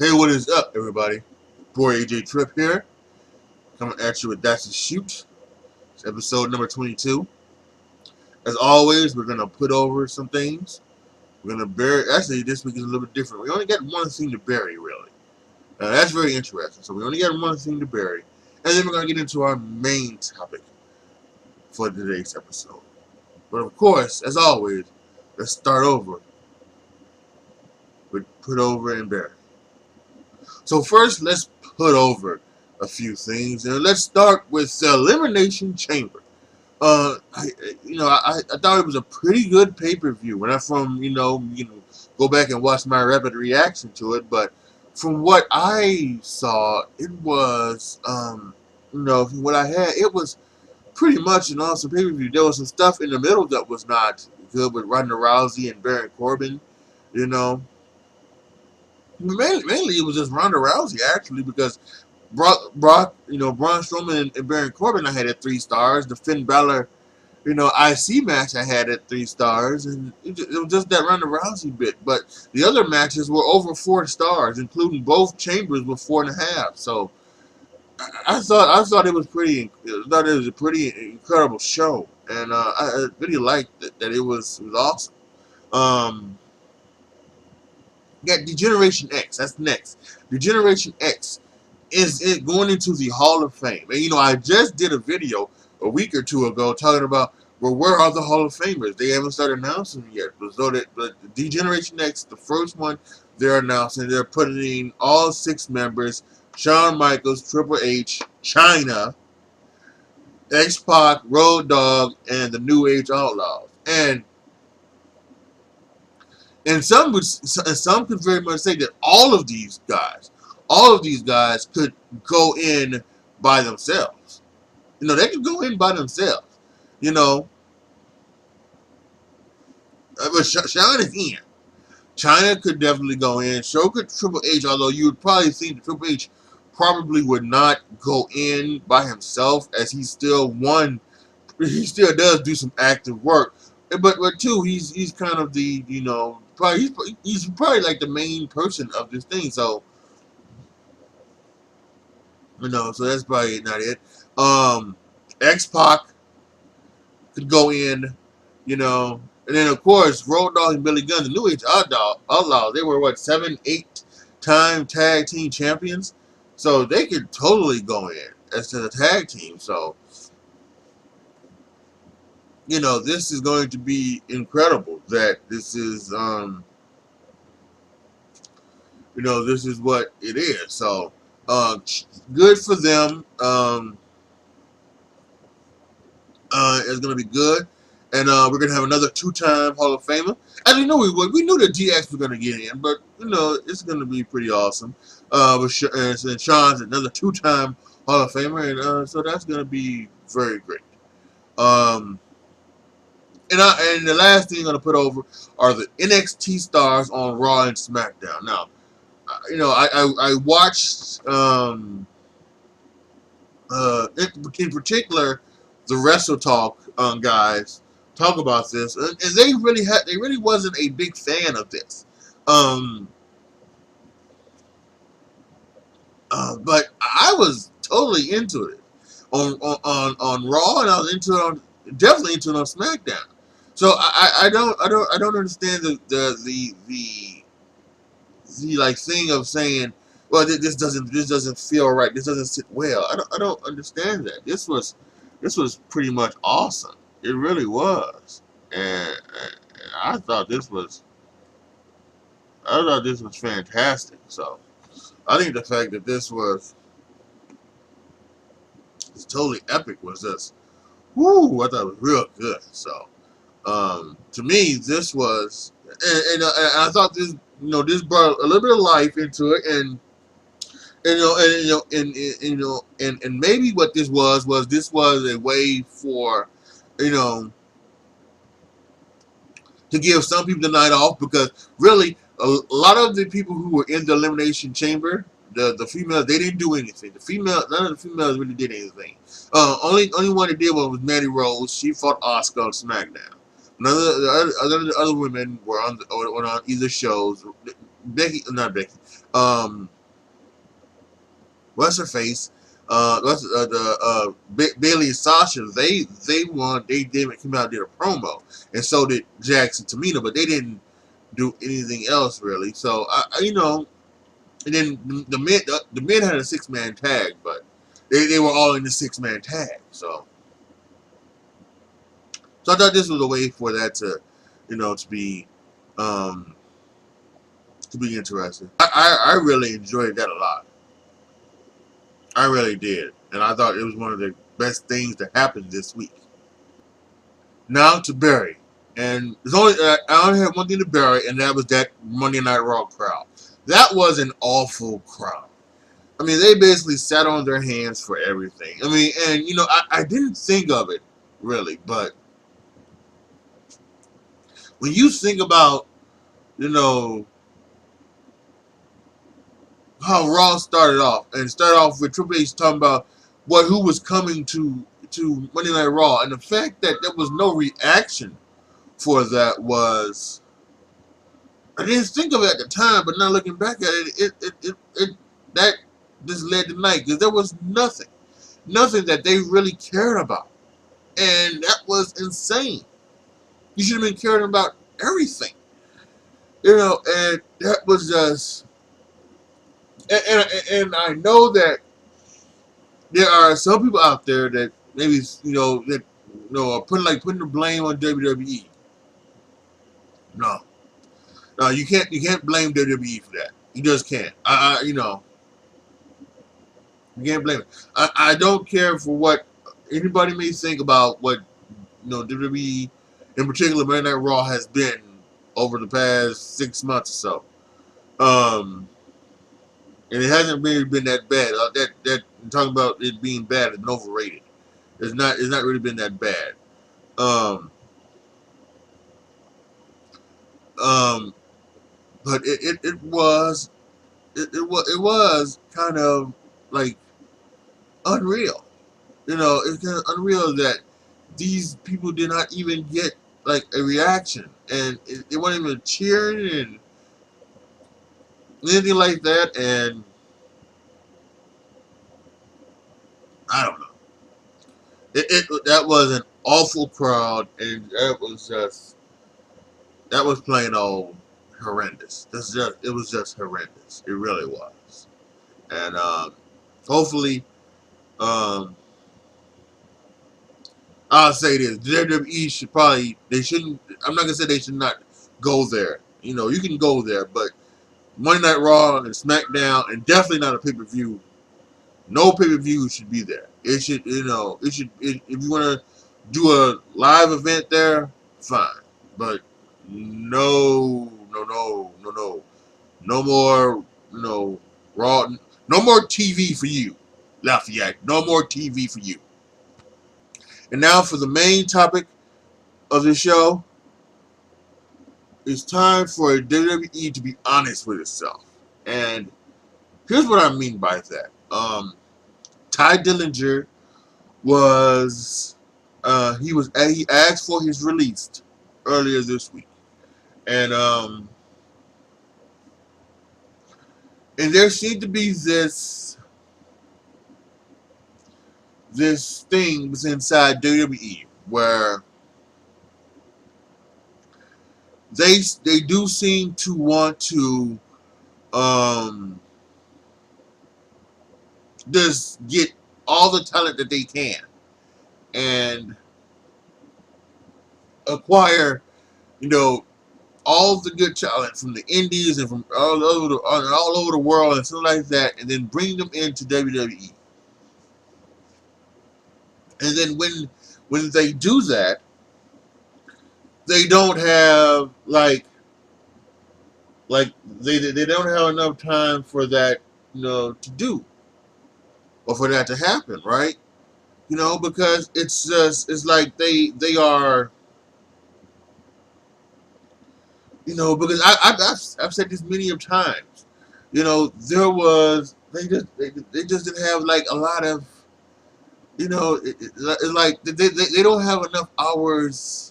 Hey, what is up, everybody? Boy AJ Trip here, coming at you with That's a Shoot. It's episode number 22. As always, we're gonna put over some things. We're gonna bury. Actually, this week is a little bit different. We only got one thing to bury, really. That's very interesting. So we only got one thing to bury, and then we're gonna get into our main topic for today's episode. But of course, as always, let's start over with put over and bury. So first, let's put over a few things, and let's start with the Elimination Chamber. I thought it was a pretty good pay-per-view. When I go back and watch my rapid reaction to it, but from what I saw, it was, from what I had, it was pretty much an awesome pay-per-view. There was some stuff in the middle that was not good with Ronda Rousey and Baron Corbin, you know. Mainly it was just Ronda Rousey, actually, because Braun Strowman and Baron Corbin I had at 3 stars. The Finn Balor, IC match I had at 3 stars, and it was just that Ronda Rousey bit. But the other matches were over 4 stars, including both chambers with 4.5. So I thought it was a pretty incredible show, and I really liked that it was awesome. Got Degeneration X. That's next. Degeneration X is it going into the Hall of Fame. And I just did a video a week or two ago talking about, well, where are the Hall of Famers? They haven't started announcing them yet. But Degeneration X, the first one, they're announcing. They're putting in all 6 members: Shawn Michaels, Triple H, Chyna, X-Pac, Road Dogg, and the New Age Outlaws. And some could very much say that all of these guys could go in by themselves. They could go in by themselves. But Shawn is in. Chyna could definitely go in. So could Triple H, although you would probably think that Triple H probably would not go in by himself, as he still does do some active work. But two, he's kind of the he's probably like the main person of this thing. So so that's probably not it. X-Pac could go in, and then of course Road Dogg and Billy Gunn, the New Age Outlaws, they were 7, 8-time tag team champions, so they could totally go in as to the tag team. So this is going to be incredible. That this is this is what it is. So good for them. It's going to be good. And we're going to have another 2-time Hall of Famer. As we knew we would. We knew that DX was going to get in, but, it's going to be pretty awesome. And Shawn's another 2-time Hall of Famer, and so that's going to be very great. And the last thing I'm going to put over are the NXT stars on Raw and SmackDown. Now, I watched, in particular, the Wrestle Talk guys talk about this, and they really wasn't a big fan of this. But I was totally into it on Raw, and I was definitely into it on SmackDown. So I don't understand the like thing of saying, well, this doesn't feel right, this doesn't sit well. I don't understand that. This was pretty much awesome. It really was, and I thought this was fantastic. So I think the fact that this was totally epic was just, whoo! I thought it was real good. So to me, this was, and I thought this, this brought a little bit of life into it, and and maybe what this was a way for, to give some people the night off, because really a lot of the people who were in the Elimination Chamber, the females, they didn't do anything. None of the females really did anything. Only one that did was Mandy Rose. She fought Asuka on SmackDown. None of the other women were on either shows. Not Becky. what's her face, Bailey and Sasha, they won. They did come out and did a promo, and so did Jax and Tamina, but they didn't do anything else really. So you know, and then the men had a 6-man tag, but they were all in the 6-man tag. So I thought this was a way for that to, you know, um, to be interesting. I really enjoyed that a lot. I really did, and I thought it was one of the best things that happened this week. Now to Barry, and there's only I only had one thing to bury, and that was that Monday Night Raw crowd. That was an awful crowd. I mean, they basically sat on their hands for everything. I mean, and you know, I didn't think of it really, but when you think about, you know, how Raw started off with Triple H talking about who was coming to Monday Night Raw, and the fact that there was no reaction for that was, I didn't think of it at the time, but now looking back at it, that just led to night because there was nothing that they really cared about, and that was insane. You should have been caring about everything, you know, and that was just, and I know that there are some people out there that maybe are putting the blame on WWE. No, no, you can't blame WWE for that. You just can't. You know, you can't blame it. I don't care for what anybody may think about what, you know, WWE, in particular Monday Night Raw, has been over the past 6 months or so. And it hasn't really been that bad. That I'm talking about it being bad and overrated. It's not really been that bad. Um, um, but it was kind of like unreal. You know, it's kind of unreal that these people did not even get like a reaction, and they weren't even cheering and anything like that. And I don't know. That was an awful crowd, and that was plain old horrendous. It was just horrendous. It really was. And hopefully, um, I'll say this: WWE should probably they shouldn't. I'm not gonna say they should not go there. You know, you can go there, but Monday Night Raw and SmackDown, and definitely not a pay-per-view. No pay-per-view should be there. It should, you know, if you want to do a live event there, fine. But no more, you know, Raw. No more TV for you, Lafayette. No more TV for you. And now for the main topic of the show. It's time for WWE to be honest with itself. And here's what I mean by that. Ty Dillinger was he asked for his release earlier this week, and there seemed to be this thing was inside WWE where they do seem to want to just get all the talent that they can and acquire, you know, all the good talent from the indies and from all over the world and something like that, and then bring them into WWE. And then when they do that, they don't have they don't have enough time for that, you know, to do or for that to happen, right? You know, because it's like they are, you know, because I've said this many of times, you know, they just didn't have like a lot of, you know, it's like they don't have enough hours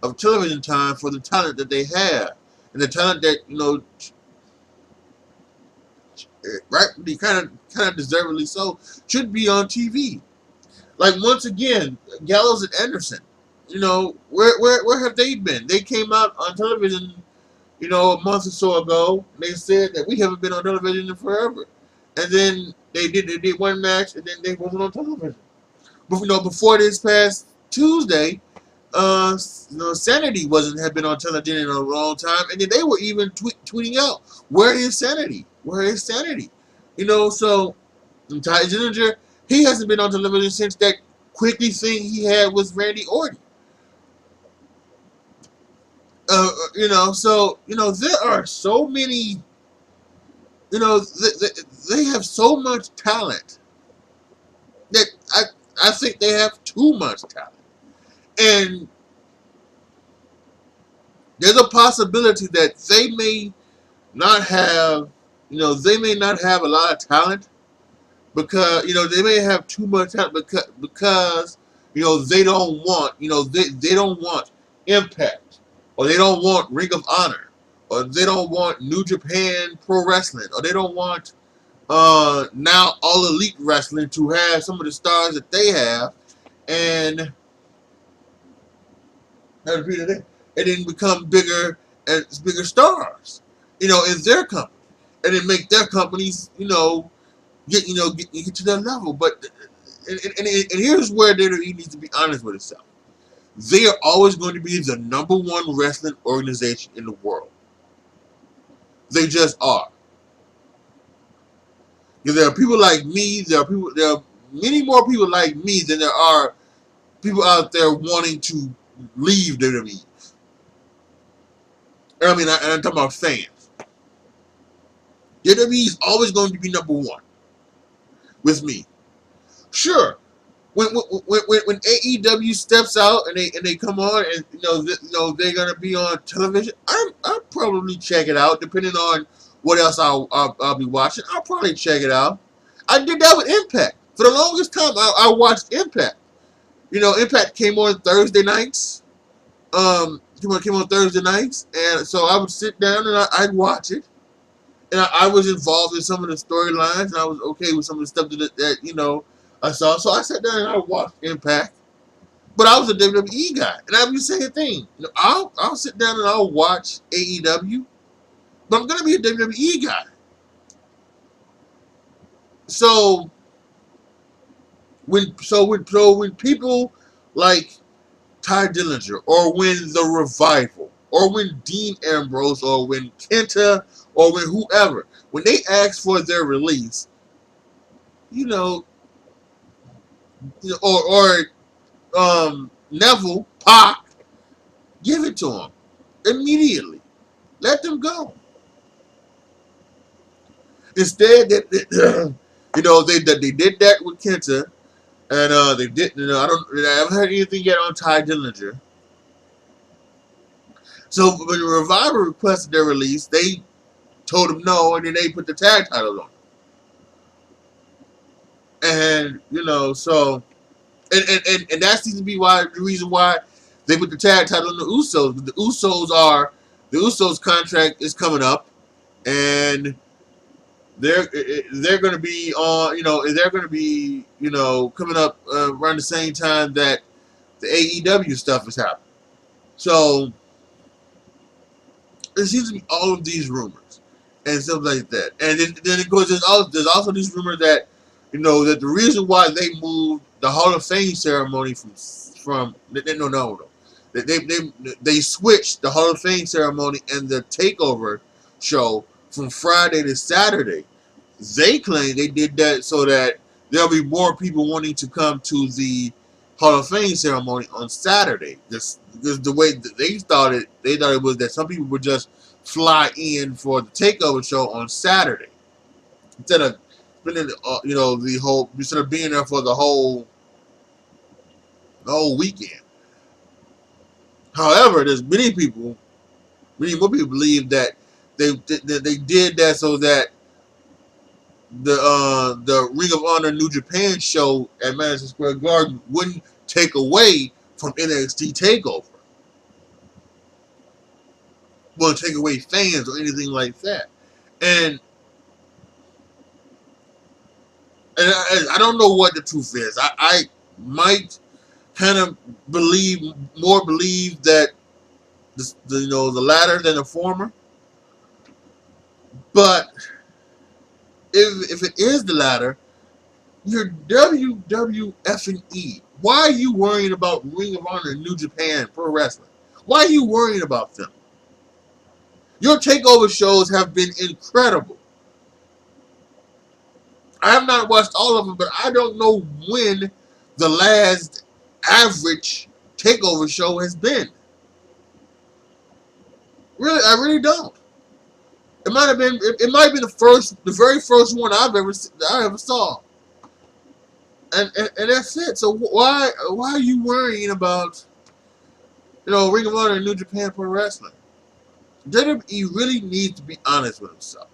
of television time for the talent that they have, and the talent that, you know, rightly kind of deservedly so, should be on TV. Like once again, Gallows and Anderson. You know, where have they been? They came out on television, you know, a month or so ago. And they said that we haven't been on television in forever. And then they did one match, and then they wasn't on television. But you know, before this past Tuesday, you know, Sanity wasn't had been on television in a long time, and then they were even tweeting out, "Where is Sanity? Where is Sanity?" You know, so Ty Dillinger, he hasn't been on television since that quickly thing he had with Randy Orton. You know, so you know there are so many. You know, they have so much talent that I think they have too much talent, and there's a possibility that they may not have, you know, they may not have a lot of talent because, you know, they may have too much talent because you know, they don't want, you know, they don't want Impact, or they don't want Ring of Honor, or they don't want New Japan Pro Wrestling, or they don't want now All Elite Wrestling to have some of the stars that they have, and and then become bigger and bigger stars, you know, in their company, and then make their companies, you know, get to that level. But and here's where WWE needs to be honest with itself. They are always going to be the number one wrestling organization in the world. They just are. Because there are people like me. There are many more people like me than there are people out there wanting to leave WWE. I mean, I'm talking about fans. WWE is always going to be number one with me. Sure, when AEW steps out and they come on, and you know they're gonna be on television, I'll probably check it out depending on what else I'll be watching. I'll probably check it out. I did that with Impact for the longest time. I watched Impact. You know, Impact came on Thursday nights. Came on Thursday nights, and so I would sit down and I'd watch it, and I was involved in some of the storylines, and I was okay with some of the stuff that you know I saw. So I sat down and I watched Impact, but I was a WWE guy, and I would say the thing. You know, I'll sit down and I'll watch AEW, but I'm gonna be a WWE guy. So when people like Ty Dillinger, or when the Revival, or when Dean Ambrose, or when Kenta, or when whoever, when they ask for their release, you know, Neville, Pac, give it to them immediately. Let them go. Instead, you know, they did that with Kenta, and they didn't. You know, I haven't heard anything yet on Ty Dillinger. So when the Revival requested their release, they told them no, and then they put the tag titles on. And you know, so and that seems to be the reason why they put the tag title on the Usos. The Usos contract is coming up, and they're going to be on, you know, they're going to be, you know, coming up around the same time that the AEW stuff is happening. So there seems to be all of these rumors and stuff like that. And then of course there's also these rumors that, you know, that the reason why they moved the Hall of Fame ceremony from no, they switched the Hall of Fame ceremony and the Takeover show from Friday to Saturday. They claim they did that so that there'll be more people wanting to come to the Hall of Fame ceremony on Saturday. Just because the way that they thought it was that some people would just fly in for the Takeover show on Saturday instead of spending, you know, instead of being there for the whole weekend. However, there's many more people believe that they did that so that the Ring of Honor New Japan show at Madison Square Garden wouldn't take away from NXT Takeover, wouldn't take away fans or anything like that. And And I don't know what the truth is. I might kind of believe that the latter than the former. But if it is the latter, you're WWF&E. Why are you worrying about Ring of Honor and New Japan Pro Wrestling? Why are you worrying about them? Your takeover shows have been incredible. I have not watched all of them, but I don't know when the last average takeover show has been. Really, I really don't. It might have been. It might be the very first one I ever saw. And that's it. So why are you worrying about Ring of Honor and New Japan Pro Wrestling? WWE really needs to be honest with themselves,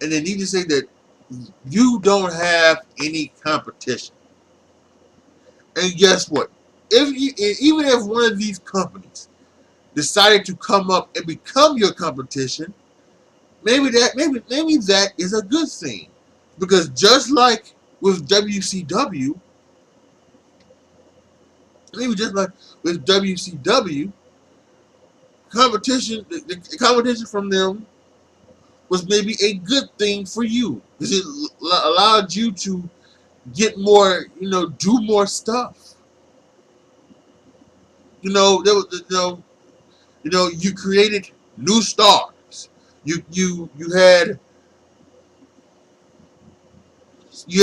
and they need to say that you don't have any competition. And guess what? Even if one of these companies decided to come up and become your competition, maybe that is a good thing, because just like with WCW, competition, the competition from them was maybe a good thing for you, because it allowed you to get more, do more stuff. You created new stars. You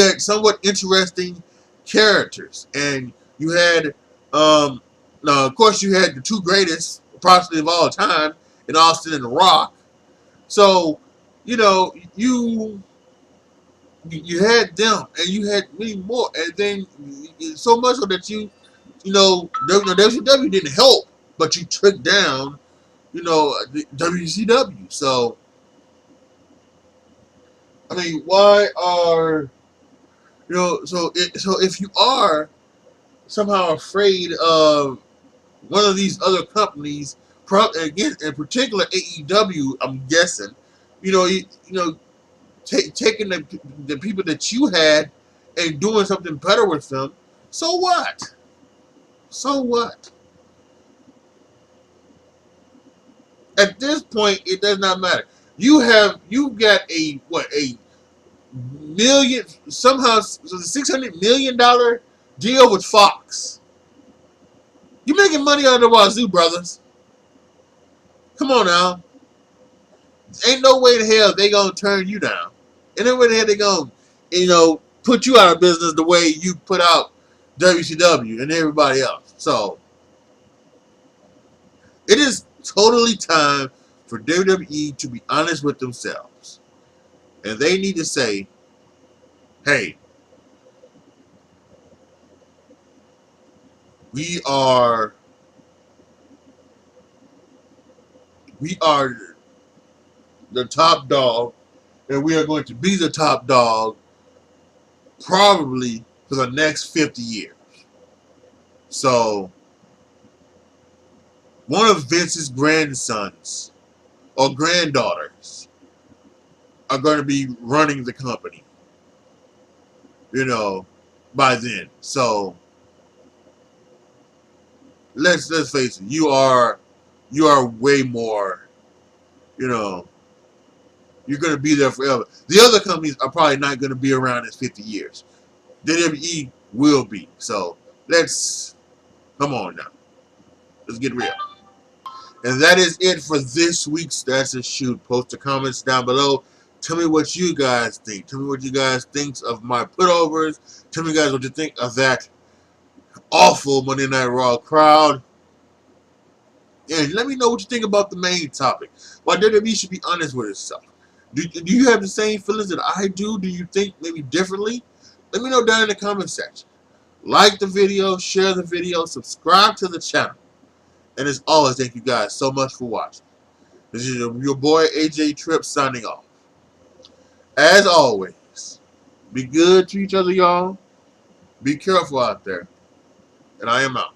had somewhat interesting characters, and you had now of course you had the two greatest approximately of all time in Austin and The Rock. So you had them, and you had many more, and then so much so that WCW didn't help, but you took down the WCW. So I mean, why are so if you are somehow afraid of one of these other companies, again in particular AEW, I'm guessing, taking the people that you had and doing something better with them, so what? So what? At this point, it does not matter. You've got a million, somehow, so the $600 million deal with Fox. You're making money out of the wazoo, brothers. Come on now. Ain't no way in hell they gonna turn you down. Ain't no way in hell they gonna, put you out of business the way you put out WCW and everybody else. So it is totally time for WWE to be honest with themselves. And they need to say, hey, we are the top dog, and we are going to be the top dog probably for the next 50 years. So one of Vince's grandsons or granddaughters are going to be running the company, by then. So let's face it, you are way more, you're going to be there forever. The other companies are probably not going to be around in 50 years. WWE will be. So come on now. Let's get real. And that is it for this week's That's a Shoot. Post the comments down below. Tell me what you guys think. Tell me what you guys think of my putovers. Tell me guys what you think of that awful Monday Night Raw crowd. And let me know what you think about the main topic. Why WWE should be honest with itself. Do you have the same feelings that I do? Do you think maybe differently? Let me know down in the comment section. Like the video, share the video, subscribe to the channel. And as always, thank you guys so much for watching. This is your boy AJ Tripp signing off. As always, be good to each other, y'all. Be careful out there. And I am out.